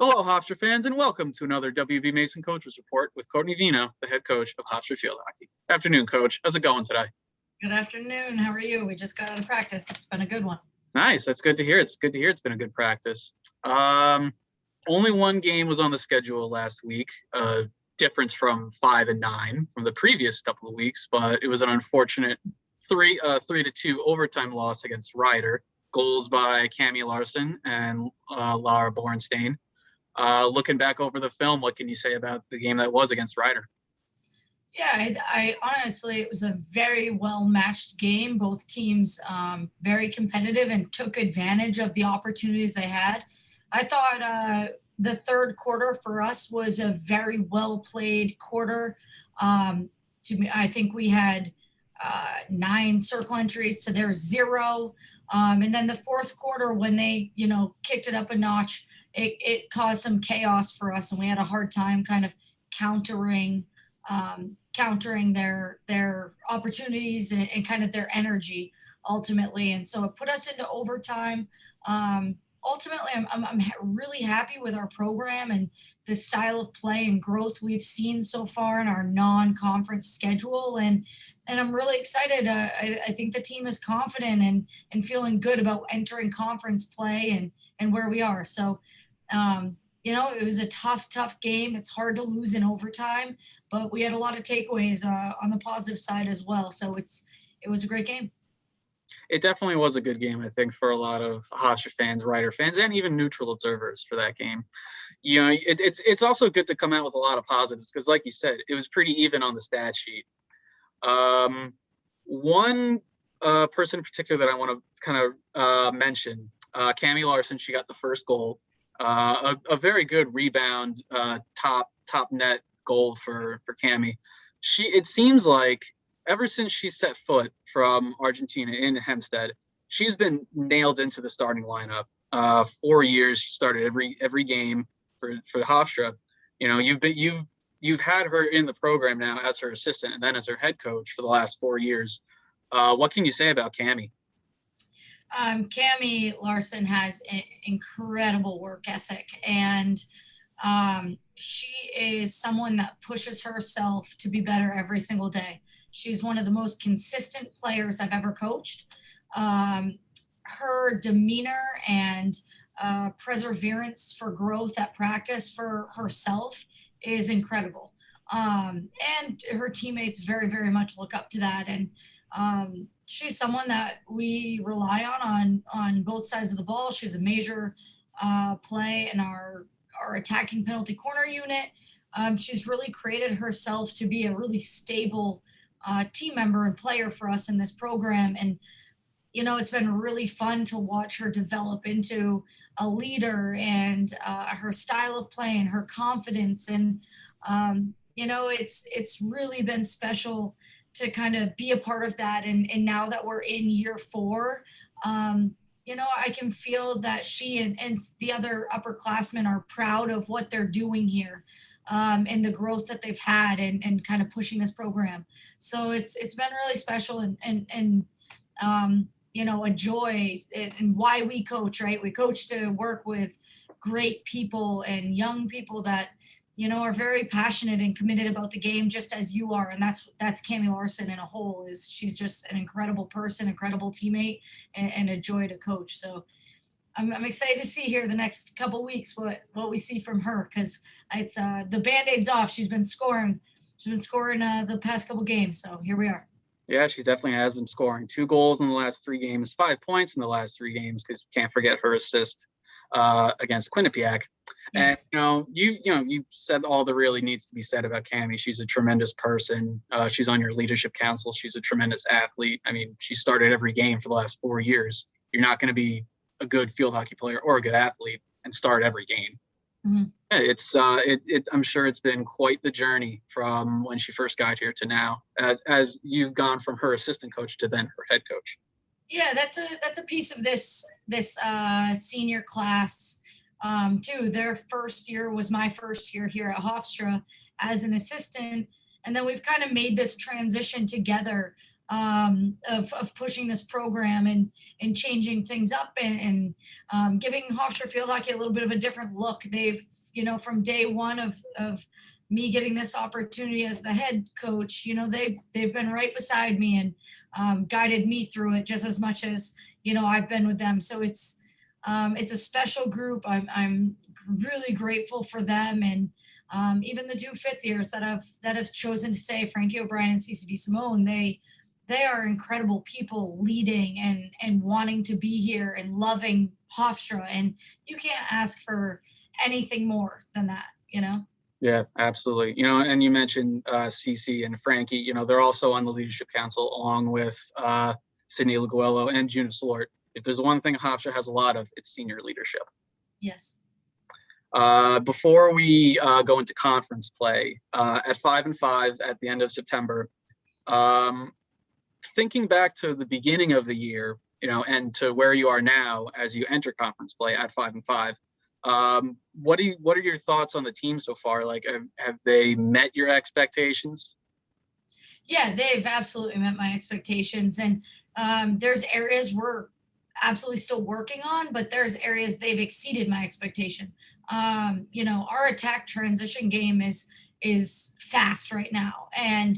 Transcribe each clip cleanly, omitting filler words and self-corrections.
Hello, Hofstra fans, and welcome to another WB Mason Coaches Report with Courtney Veinotte, the head coach of Hofstra Field Hockey. Afternoon, Coach. How's it going today? Good afternoon. How are you? We just got out of practice. It's been a good one. Nice. That's good to hear. It's good to hear it's been a good practice. Only one game was on the schedule last week, difference from 5 and 9 from the previous couple of weeks, but it was an unfortunate 3-2 overtime loss against Rhode. Goals by Cammy Larson and Laura Bornstein. Looking back over the film, what can you say about the game that was against Rhode? Yeah, I honestly, it was a very well matched game. Both teams very competitive and took advantage of the opportunities they had. I thought the third quarter for us was a very well played quarter. To me, I think we had 9 circle entries to their 0. And then the fourth quarter, when they, kicked it up a notch, it caused some chaos for us, and we had a hard time kind of countering their opportunities and kind of their energy ultimately. And so it put us into overtime. Ultimately, I'm really happy with our program and the style of play and growth we've seen so far in our non-conference schedule. And I'm really excited. I think the team is confident and feeling good about entering conference play and where we are. So, it was a tough game. It's hard to lose in overtime, but we had a lot of takeaways on the positive side as well. So it was a great game. It definitely was a good game, I think, for a lot of Hofstra fans, Rider fans, and even neutral observers for that game. It's also good to come out with a lot of positives because, like you said, it was pretty even on the stat sheet. One person in particular that I want to kind of mention, Cammy Larson. She got the first goal. A very good rebound, top net goal for Cammy. It seems like ever since she set foot from Argentina in Hempstead, she's been nailed into the starting lineup. 4 years, she started every game for Hofstra. You've had her in the program now as her assistant and then as her head coach for the last 4 years. What can you say about Cammy? Cammy Larson has an incredible work ethic, and she is someone that pushes herself to be better every single day. She's one of the most consistent players I've ever coached. Her demeanor and perseverance for growth at practice for herself is incredible. And her teammates very, very much look up to that. And she's someone that we rely on both sides of the ball. She's a major play in our attacking penalty corner unit. She's really created herself to be a really stable team member and player for us in this program. And, it's been really fun to watch her develop into a leader and her style of play and her confidence. And, it's really been special to kind of be a part of that. And now that we're in year 4, I can feel that she and the other upperclassmen are proud of what they're doing here. And the growth that they've had and kind of pushing this program. So it's been really special and a joy and why we coach, right? We coach to work with great people and young people that, are very passionate and committed about the game just as you are. And that's Cammy Larson in a whole. She's just an incredible person, incredible teammate, and a joy to coach. So I'm excited to see here the next couple weeks what we see from her, because it's the Band-Aid's off. She's been scoring the past couple games. So here we are. Yeah, she definitely has been scoring 2 goals in the last 3 games, 5 points in the last 3 games, because you can't forget her assist against Quinnipiac. Yes. And you said all that really needs to be said about Cammy. She's a tremendous person. She's on your leadership council. She's a tremendous athlete. I mean, she started every game for the last 4 years. You're not going to be a good field hockey player or a good athlete and start every game. Mm-hmm. I'm sure it's been quite the journey from when she first got here to now, as you've gone from her assistant coach to then her head coach. Yeah, that's a piece of this senior class too. Their first year was my first year here at Hofstra as an assistant, and then we've kind of made this transition together of pushing this program and changing things up and giving Hofstra field hockey a little bit of a different look. They've, from day one of me getting this opportunity as the head coach, they've been right beside me and guided me through it just as much as, I've been with them. So it's a special group. I'm really grateful for them, and even the two fifth years that have chosen to stay, Frankie O'Brien and CCD Simone. They are incredible people, leading and wanting to be here and loving Hofstra, and you can't ask for anything more than that. Yeah, absolutely. And you mentioned CC and Frankie. They're also on the leadership council along with Sydney Laguello and Juna Slort. If there's one thing Hofstra has a lot of, it's senior leadership. Yes. Before we go into conference play, at 5-5 at the end of September, thinking back to the beginning of the year, and to where you are now as you enter conference play at 5-5, what are your thoughts on the team so far? Like, have they met your expectations? Yeah, they've absolutely met my expectations, and there's areas we're absolutely still working on, but there's areas they've exceeded my expectation. Our attack transition game is fast right now, and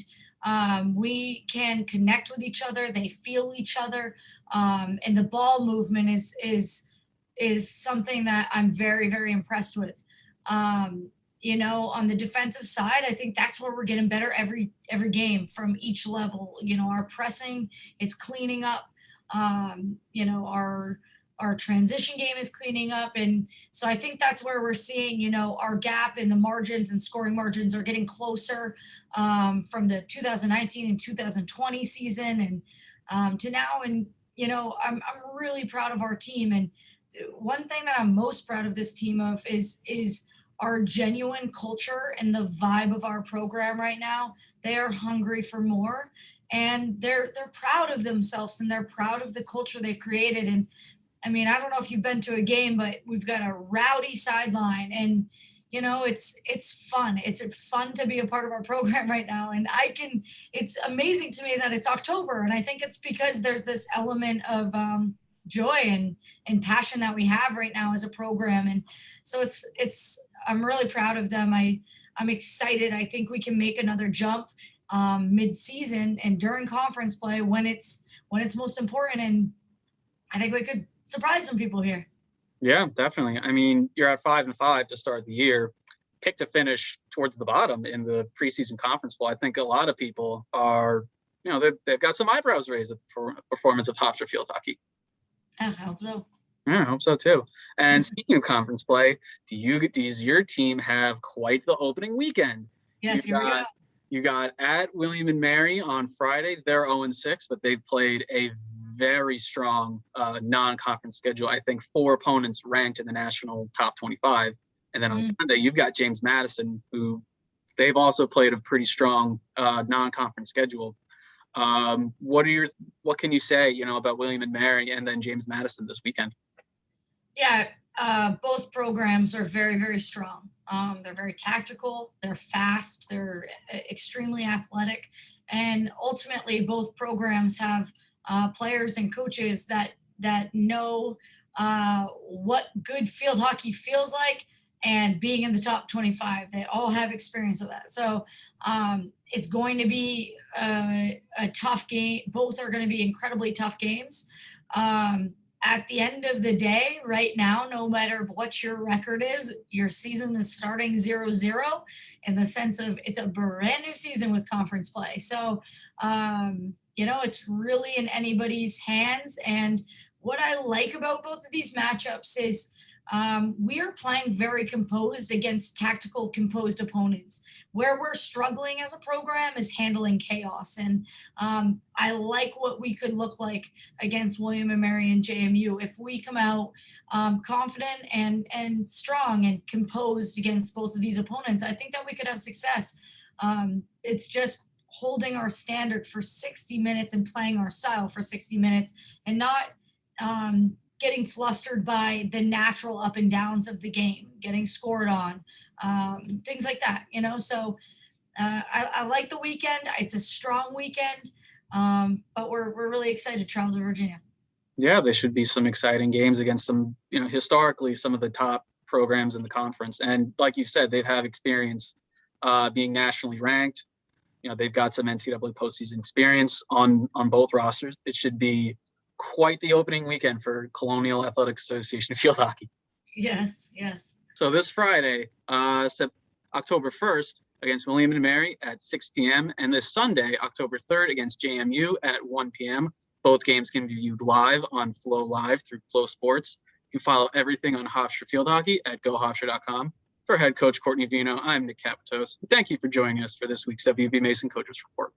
we can connect with each other. They feel each other, and the ball movement is something that I'm very, very impressed with. On the defensive side, I think that's where we're getting better every game from each level. Our pressing is cleaning up. Our transition game is cleaning up, and so I think that's where we're seeing our gap in the margins and scoring margins are getting closer from the 2019 and 2020 season and to now. And I'm really proud of our team, and one thing that I'm most proud of this team of is our genuine culture and the vibe of our program right now. They are hungry for more, and they're proud of themselves, and they're proud of the culture they've created. And I mean, I don't know if you've been to a game, but we've got a rowdy sideline, and it's fun. It's fun to be a part of our program right now. And it's amazing to me that it's October, and I think it's because there's this element of joy and passion that we have right now as a program. And so I'm really proud of them. I'm excited. I think we can make another jump mid-season and during conference play when it's most important. And I think we could surprise some people here. Yeah, definitely. I mean, you're at 5-5 to start the year, picked to finish towards the bottom in the preseason conference play. I think a lot of people are, they've got some eyebrows raised at the performance of Hofstra field hockey. I hope so. Yeah, I hope so too. And speaking of conference play, does your team have quite the opening weekend? Yes, here we go. You got at William and Mary on Friday. They're 0-6, but they've played a very strong non-conference schedule. I think 4 opponents ranked in the national top 25. And then on Sunday, you've got James Madison, who they've also played a pretty strong non-conference schedule. What can you say, about William and Mary and then James Madison this weekend? Yeah, both programs are very, very strong. They're very tactical. They're fast. They're extremely athletic. And ultimately, both programs have players and coaches that know what good field hockey feels like and being in the top 25. They all have experience with that. So it's going to be a tough game. Both are going to be incredibly tough games. At the end of the day, right now, no matter what your record is, your season is starting 0-0 in the sense of it's a brand new season with conference play. So, it's really in anybody's hands. And what I like about both of these matchups is we are playing very composed against tactical, composed opponents. Where we're struggling as a program is handling chaos. And I like what we could look like against William and Mary and JMU. If we come out confident and strong and composed against both of these opponents, I think that we could have success. It's just holding our standard for 60 minutes and playing our style for 60 minutes and not getting flustered by the natural up and downs of the game, getting scored on, things like that, So I like the weekend. It's a strong weekend. But we're really excited to travel to Virginia. Yeah, there should be some exciting games against some, historically some of the top programs in the conference. And like you said, they've had experience being nationally ranked. They've got some NCAA postseason experience on both rosters. It should be quite the opening weekend for Colonial Athletic Association field hockey. Yes, yes. So this Friday, October 1st, against William and Mary at 6 p.m. and this Sunday, October 3rd, against JMU at 1 p.m. Both games can be viewed live on Flow Live through Flow Sports. You can follow everything on Hofstra Field Hockey at gohofstra.com. For head coach Courtney Veinotte, I'm Nick Capitos. Thank you for joining us for this week's WB Mason Coaches Report.